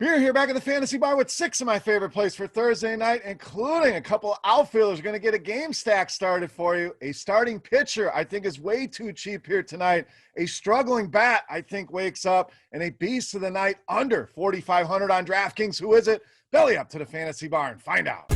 Beer here back at the Fantasy Bar with 6 of my favorite plays for Thursday night, including a couple of outfielders going to get a game stack started for you. A starting pitcher I think is way too cheap here tonight. A struggling bat I think wakes up, and a beast of the night under 4,500 on DraftKings. Who is it? Belly up to the Fantasy Bar and find out.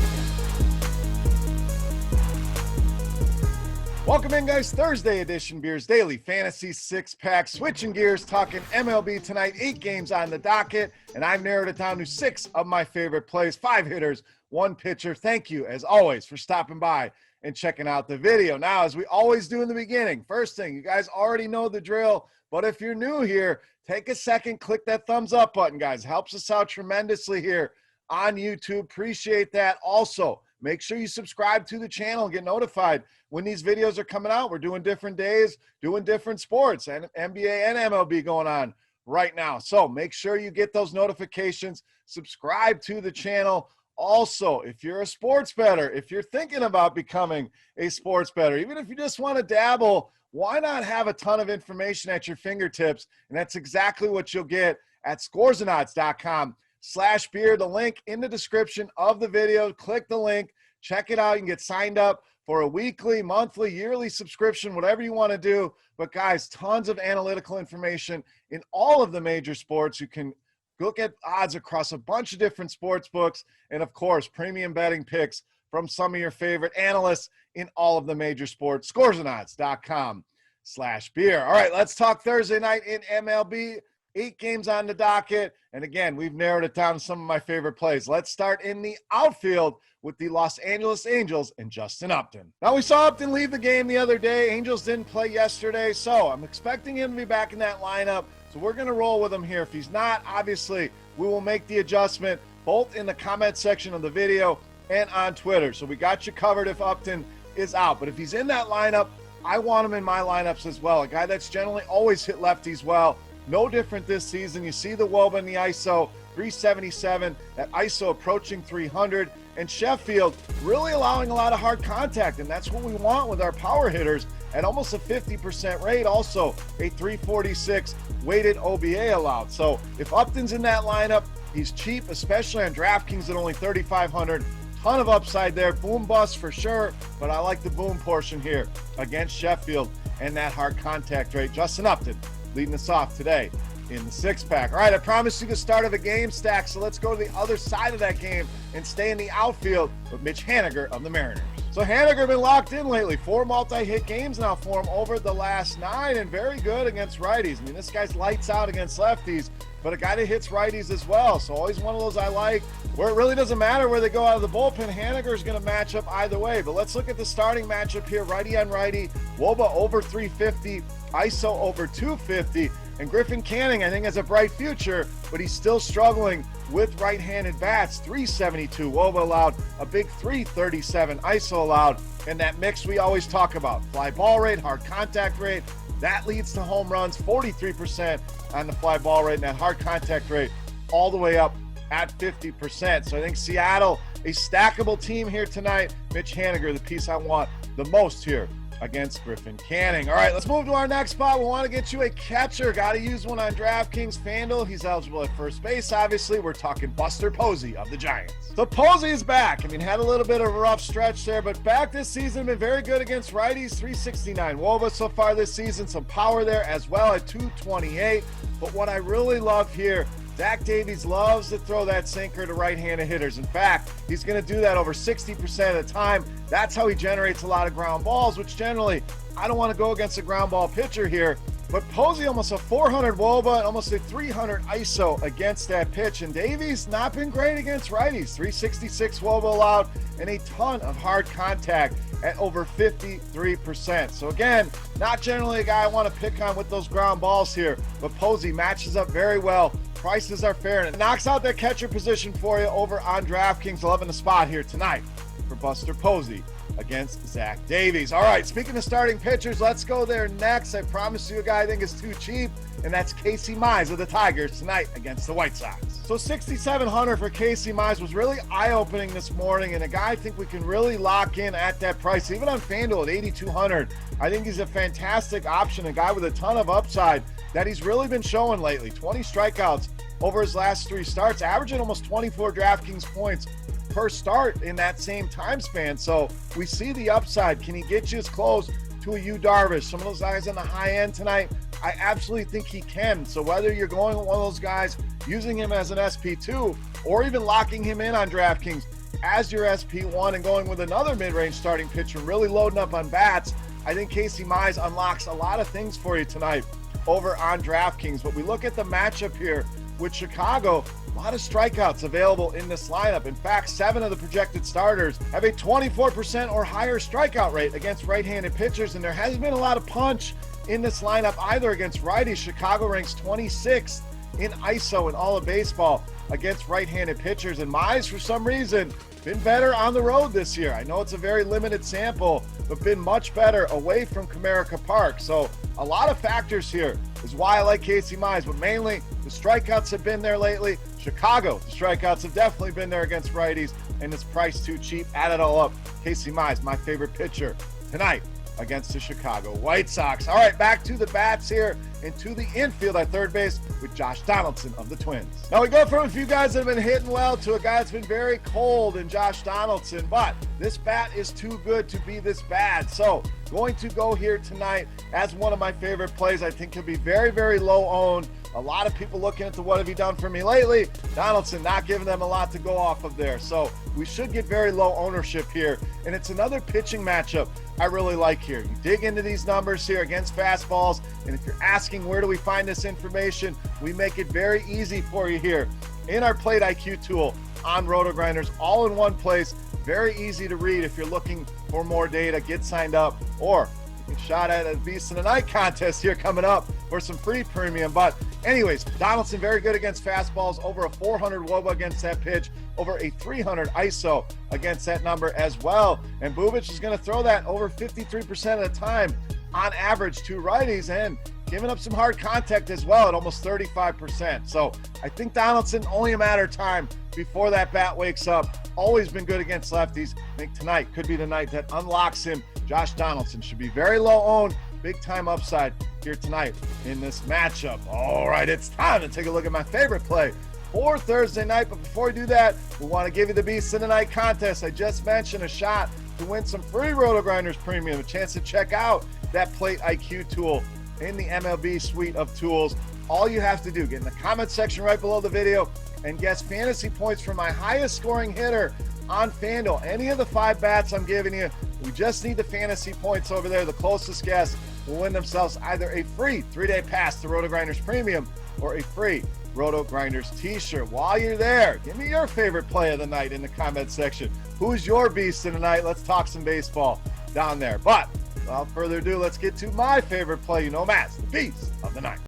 Welcome in, guys. Thursday edition Beers Daily Fantasy Six-Pack. Switching gears, talking MLB tonight. 8 games on the docket, and I've narrowed it down to 6 of my favorite plays. 5 hitters, 1 pitcher. Thank you, as always, for stopping by and checking out the video. Now, as we always do in the beginning, first thing, you guys already know the drill, but if you're new here, take a second, click that thumbs up button, guys. Helps us out tremendously here on YouTube. Appreciate that. Also, make sure you subscribe to the channel and get notified when these videos are coming out. We're doing different days, doing different sports, and NBA and MLB going on right now. So make sure you get those notifications, subscribe to the channel. Also, if you're a sports bettor, if you're thinking about becoming a sports bettor, even if you just want to dabble, why not have a ton of information at your fingertips? And that's exactly what you'll get at scoresandodds.com/beer. The link in the description of the video. Click the link, check it out. You can get signed up for a weekly, monthly, yearly subscription, whatever you want to do. But guys, tons of analytical information in all of the major sports. You can look at odds across a bunch of different sports books, and of course, premium betting picks from some of your favorite analysts in all of the major sports. Scoresandodds.com/beer. All right, let's talk Thursday night in MLB. 8 games on the docket. And again, we've narrowed it down to some of my favorite plays. Let's start in the outfield with the Los Angeles Angels and Justin Upton. Now, we saw Upton leave the game the other day. Angels didn't play yesterday, so I'm expecting him to be back in that lineup. So we're going to roll with him here. If he's not, obviously, we will make the adjustment both in the comment section of the video and on Twitter. So we got you covered if Upton is out. But if he's in that lineup, I want him in my lineups as well. A guy that's generally always hit lefties well. No different this season. You see the WOBA and the ISO, 377, that ISO approaching 300, and Sheffield really allowing a lot of hard contact, and that's what we want with our power hitters at almost a 50% rate, also a 346 weighted OBA allowed. So if Upton's in that lineup, he's cheap, especially on DraftKings at only 3,500. Ton of upside there. Boom bust for sure, but I like the boom portion here against Sheffield and that hard contact rate. Justin Upton leading us off today in the 6-pack. All right, I promised you the start of a game stack, so let's go to the other side of that game and stay in the outfield with Mitch Haniger of the Mariners. So Haniger been locked in lately. 4 multi-hit games now for him over the last 9, and very good against righties. I mean, this guy's lights out against lefties, but a guy that hits righties as well. So always one of those I like, where it really doesn't matter where they go out of the bullpen. Haniger is going to match up either way. But let's look at the starting matchup here. Righty on righty, WOBA over 350, ISO over 250. And Griffin Canning, I think, has a bright future, but he's still struggling with right-handed bats. 372 WOBA allowed, a big 337 ISO allowed, and that mix we always talk about. Fly ball rate, hard contact rate, that leads to home runs, 43% on the fly ball rate, and that hard contact rate all the way up at 50%. So I think Seattle, a stackable team here tonight. Mitch Haniger, the piece I want the most here against Griffin Canning. All right, let's move to our next spot. We want to get you a catcher. Got to use one on DraftKings FanDuel. He's eligible at first base, obviously. We're talking Buster Posey of the Giants. So Posey is back. I mean, had a little bit of a rough stretch there, but back this season, been very good against righties. 369 WOBA so far this season. Some power there as well at 228. But what I really love here, Zach Davies loves to throw that sinker to right-handed hitters. In fact, he's going to do that over 60% of the time. That's how he generates a lot of ground balls, which generally, I don't want to go against a ground ball pitcher here. But Posey almost a 400 WOBA and almost a 300 ISO against that pitch. And Davies not been great against righties. 366 WOBA allowed and a ton of hard contact at over 53%. So again, not generally a guy I want to pick on with those ground balls here, but Posey matches up very well. Prices are fair, and it knocks out that catcher position for you over on DraftKings. 11 a spot here tonight for Buster Posey against Zach Davies. All right, speaking of starting pitchers, let's go there next. I promise you a guy I think is too cheap, and that's Casey Mize of the Tigers tonight against the White Sox. So 6,700 for Casey Mize was really eye-opening this morning, and a guy I think we can really lock in at that price, even on FanDuel at 8,200. I think he's a fantastic option, a guy with a ton of upside that he's really been showing lately. 20 strikeouts over his last 3 starts, averaging almost 24 DraftKings points per start in that same time span. So we see the upside. Can he get you as close to a Yu Darvish? Some of those guys on the high end tonight, I absolutely think he can. So whether you're going with one of those guys, using him as an SP2, or even locking him in on DraftKings as your SP1 and going with another mid-range starting pitcher, really loading up on bats, I think Casey Mize unlocks a lot of things for you tonight over on DraftKings. But we look at the matchup here with Chicago, a lot of strikeouts available in this lineup. In fact, 7 of the projected starters have a 24% or higher strikeout rate against right-handed pitchers, and there hasn't been a lot of punch in this lineup either against righties. Chicago ranks 26th in ISO in all of baseball against right-handed pitchers, and Mize, for some reason, been better on the road this year. I know it's a very limited sample, but been much better away from Comerica Park. So a lot of factors here is why I like Casey Mize, but mainly the strikeouts have been there lately. Chicago, the strikeouts have definitely been there against righties, and it's priced too cheap. Add it all up, Casey Mize, my favorite pitcher tonight against the Chicago White Sox. All right, back to the bats here and to the infield at third base with Josh Donaldson of the Twins. Now we go from a few guys that have been hitting well to a guy that's been very cold in Josh Donaldson, but this bat is too good to be this bad. So going to go here tonight as one of my favorite plays. I think he'll be very, very low owned. A lot of people looking at the what have you done for me lately. Donaldson not giving them a lot to go off of there. So we should get very low ownership here. And it's another pitching matchup I really like here. You dig into these numbers here against fastballs, and if you're asking where do we find this information, we make it very easy for you here in our Plate IQ tool on RotoGrinders, all in one place. Very easy to read if you're looking for more data. Get signed up, or you can shot at a Beast in the Night contest here coming up for some free premium. But anyways, Donaldson very good against fastballs, over a 400 WOBA against that pitch, over a 300 ISO against that number as well. And Bubic is going to throw that over 53% of the time on average to righties, and giving up some hard contact as well at almost 35%. So I think Donaldson, only a matter of time before that bat wakes up. Always been good against lefties. I think tonight could be the night that unlocks him. Josh Donaldson should be very low owned, big time upside here tonight in this matchup. All right, it's time to take a look at my favorite play for Thursday night. But before we do that, we want to give you the Beast in the Night contest. I just mentioned a shot to win some free RotoGrinders premium, a chance to check out that Plate IQ tool in the MLB suite of tools. All you have to do, get in the comment section right below the video and guess fantasy points for my highest scoring hitter on FanDuel. Any of the 5 bats I'm giving you, we just need the fantasy points over there. The closest guess will win themselves either a free 3-day pass to RotoGrinders Premium or a free RotoGrinders t-shirt. While you're there, give me your favorite play of the night in the comment section. Who's your beast of the night? Let's talk some baseball down there. But without further ado, let's get to my favorite play. You know, Matt's the beast of the night.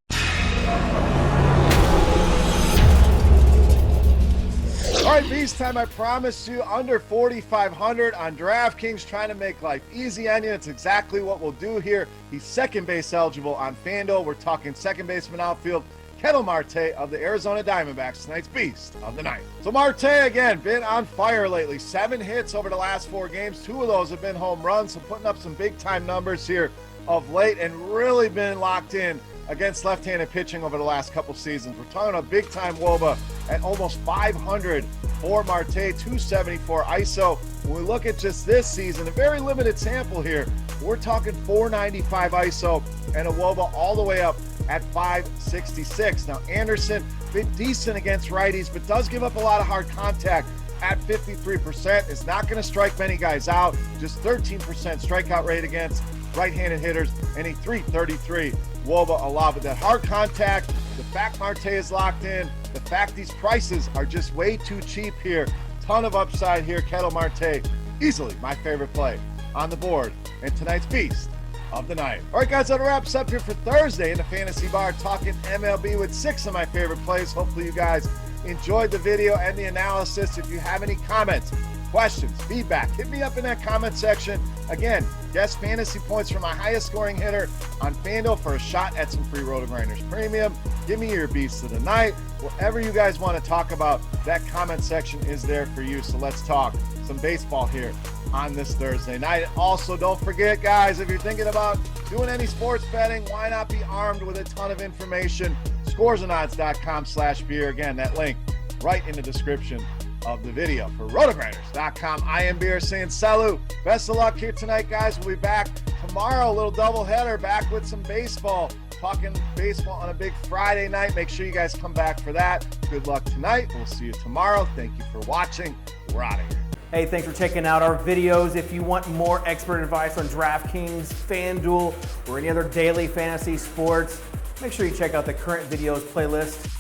All right, beast time. I promised you under 4,500 on DraftKings, trying to make life easy on you. It's exactly what we'll do here. He's second base eligible on FanDuel. We're talking second baseman outfield, Marte of the Arizona Diamondbacks, tonight's beast of the night. So Marte, again, been on fire lately. 7 hits over the last 4 games. 2 of those have been home runs, so putting up some big-time numbers here of late, and really been locked in against left-handed pitching over the last couple seasons. We're talking a big-time WOBA at almost 500 for Marte, 274 ISO. When we look at just this season, a very limited sample here, we're talking 495 ISO and a WOBA all the way up at 566. Now, Anderson, been decent against righties, but does give up a lot of hard contact at 53%. Is not going to strike many guys out. Just 13% strikeout rate against right-handed hitters and a 333 WOBA allowed. But that hard contact, the fact Marte is locked in, the fact these prices are just way too cheap here. Ton of upside here. Marte, easily my favorite play on the board and tonight's beast of the night. All right, guys, that wraps up here for Thursday in the Fantasy Bar, talking MLB with 6 of my favorite plays. Hopefully you guys enjoyed the video and the analysis. If you have any comments, questions, feedback, hit me up in that comment section. Again, guess fantasy points for my highest scoring hitter on FanDuel for a shot at some free RotoGrinders Premium. Give me your beast of the night. Whatever you guys want to talk about, that comment section is there for you. So let's talk some baseball here on this Thursday night. Also, don't forget, guys, if you're thinking about doing any sports betting, why not be armed with a ton of information scoresandodds.com/beer. Again, that link right in the description of the video. For RotoGrinders.com, I am Beer saying salut. Best of luck here tonight, guys. We'll be back tomorrow, a little doubleheader, back with some baseball. Talking baseball on a big Friday night. Make sure you guys come back for that. Good luck tonight. We'll see you tomorrow. Thank you for watching. We're out of here. Hey, thanks for checking out our videos. If you want more expert advice on DraftKings, FanDuel, or any other daily fantasy sports, make sure you check out the current videos playlist.